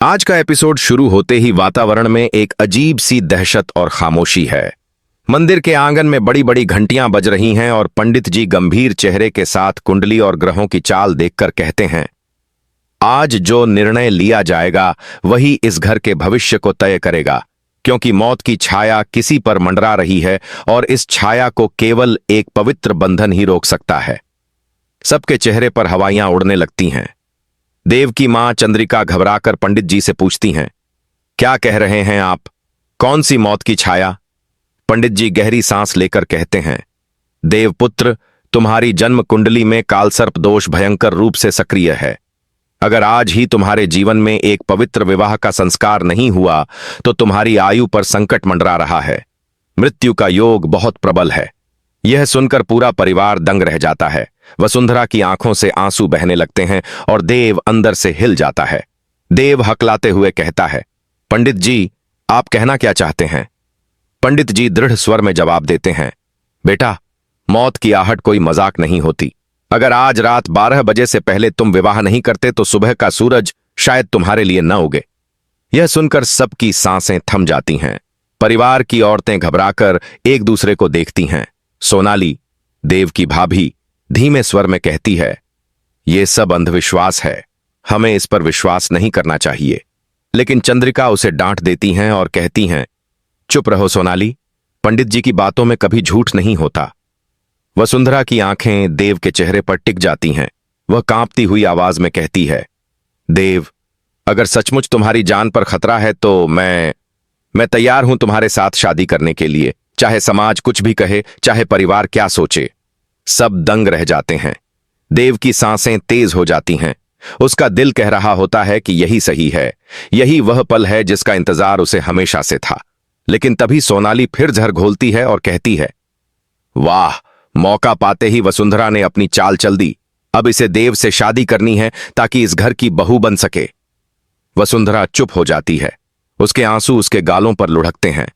आज का एपिसोड शुरू होते ही वातावरण में एक अजीब सी दहशत और खामोशी है। मंदिर के आंगन में बड़ी बड़ी घंटियां बज रही हैं और पंडित जी गंभीर चेहरे के साथ कुंडली और ग्रहों की चाल देखकर कहते हैं, आज जो निर्णय लिया जाएगा वही इस घर के भविष्य को तय करेगा, क्योंकि मौत की छाया किसी पर मंडरा रही है और इस छाया को केवल एक पवित्र बंधन ही रोक सकता है। सबके चेहरे पर हवाइयां उड़ने लगती हैं। देव की मां चंद्रिका घबराकर पंडित जी से पूछती हैं, क्या कह रहे हैं आप? कौन सी मौत की छाया? पंडित जी गहरी सांस लेकर कहते हैं, देवपुत्र, तुम्हारी जन्म कुंडली में कालसर्प दोष भयंकर रूप से सक्रिय है। अगर आज ही तुम्हारे जीवन में एक पवित्र विवाह का संस्कार नहीं हुआ तो तुम्हारी आयु पर संकट मंडरा रहा है। मृत्यु का योग बहुत प्रबल है। यह सुनकर पूरा परिवार दंग रह जाता है। वसुंधरा की आंखों से आंसू बहने लगते हैं और देव अंदर से हिल जाता है। देव हकलाते हुए कहता है, पंडित जी, आप कहना क्या चाहते हैं? पंडित जी दृढ़ स्वर में जवाब देते हैं, बेटा, मौत की आहट कोई मजाक नहीं होती। अगर आज रात 12 बजे से पहले तुम विवाह नहीं करते तो सुबह का सूरज शायद तुम्हारे लिए न उगे। यह सुनकर सबकी सांसें थम जाती हैं। परिवार की औरतें घबराकर एक दूसरे को देखती हैं। सोनाली, देव की भाभी, धीमे स्वर में कहती है, यह सब अंधविश्वास है, हमें इस पर विश्वास नहीं करना चाहिए। लेकिन चंद्रिका उसे डांट देती हैं और कहती हैं, चुप रहो सोनाली, पंडित जी की बातों में कभी झूठ नहीं होता। वसुंधरा की आंखें देव के चेहरे पर टिक जाती हैं। वह कांपती हुई आवाज में कहती है, देव, अगर सचमुच तुम्हारी जान पर खतरा है तो मैं तैयार हूं तुम्हारे साथ शादी करने के लिए, चाहे समाज कुछ भी कहे, चाहे परिवार क्या सोचे। सब दंग रह जाते हैं। देव की सांसें तेज हो जाती हैं। उसका दिल कह रहा होता है कि यही सही है, यही वह पल है जिसका इंतजार उसे हमेशा से था। लेकिन तभी सोनाली फिर जहर घोलती है और कहती है, वाह, मौका पाते ही वसुंधरा ने अपनी चाल चल दी। अब इसे देव से शादी करनी है ताकि इस घर की बहू बन सके। वसुंधरा चुप हो जाती है। उसके आंसू उसके गालों पर लुढ़कते हैं।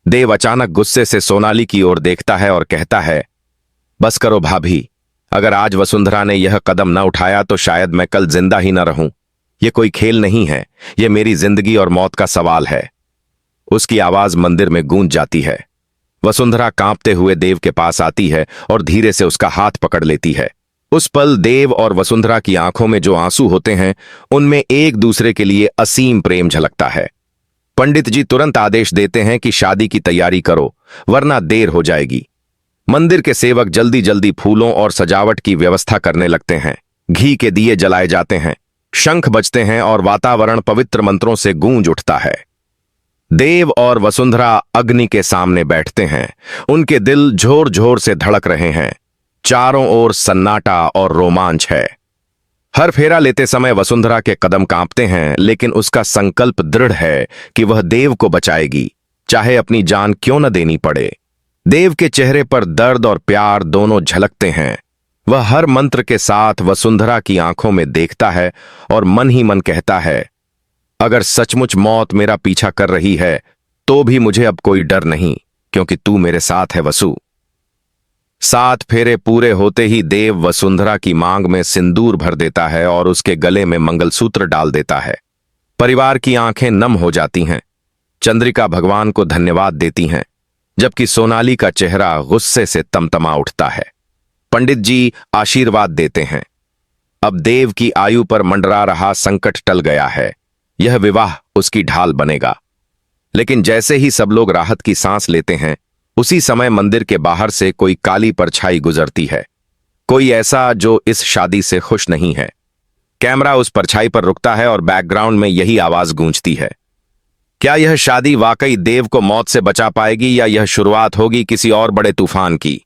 देव अचानक गुस्से से सोनाली की ओर देखता है और कहता है, बस करो भाभी, अगर आज वसुंधरा ने यह कदम न उठाया तो शायद मैं कल जिंदा ही न रहूं। यह कोई खेल नहीं है, यह मेरी जिंदगी और मौत का सवाल है। उसकी आवाज मंदिर में गूंज जाती है। वसुंधरा कांपते हुए देव के पास आती है और धीरे से उसका हाथ पकड़ लेती है। उस पल देव और वसुंधरा की आंखों में जो आंसू होते हैं, उनमें एक दूसरे के लिए असीम प्रेम झलकता है। पंडित जी तुरंत आदेश देते हैं कि शादी की तैयारी करो, वरना देर हो जाएगी। मंदिर के सेवक जल्दी जल्दी फूलों और सजावट की व्यवस्था करने लगते हैं। घी के दिए जलाए जाते हैं, शंख बजते हैं और वातावरण पवित्र मंत्रों से गूंज उठता है। देव और वसुंधरा अग्नि के सामने बैठते हैं। उनके दिल झोर झोर से धड़क रहे हैं। चारों ओर सन्नाटा और रोमांच है। हर फेरा लेते समय वसुंधरा के कदम कांपते हैं, लेकिन उसका संकल्प दृढ़ है कि वह देव को बचाएगी, चाहे अपनी जान क्यों न देनी पड़े। देव के चेहरे पर दर्द और प्यार दोनों झलकते हैं। वह हर मंत्र के साथ वसुंधरा की आंखों में देखता है और मन ही मन कहता है, अगर सचमुच मौत मेरा पीछा कर रही है तो भी मुझे अब कोई डर नहीं, क्योंकि तू मेरे साथ है वसु। 7 फेरे पूरे होते ही देव वसुंधरा की मांग में सिंदूर भर देता है और उसके गले में मंगलसूत्र डाल देता है। परिवार की आंखें नम हो जाती हैं। चंद्रिका भगवान को धन्यवाद देती हैं, जबकि सोनाली का चेहरा गुस्से से तमतमा उठता है। पंडित जी आशीर्वाद देते हैं। अब देव की आयु पर मंडरा रहा संकट टल गया है। यह विवाह उसकी ढाल बनेगा। लेकिन जैसे ही सब लोग राहत की सांस लेते हैं, उसी समय मंदिर के बाहर से कोई काली परछाई गुजरती है। कोई ऐसा जो इस शादी से खुश नहीं है। कैमरा उस परछाई पर रुकता है और बैकग्राउंड में यही आवाज गूंजती है, क्या यह शादी वाकई देव को मौत से बचा पाएगी या यह शुरुआत होगी किसी और बड़े तूफान की?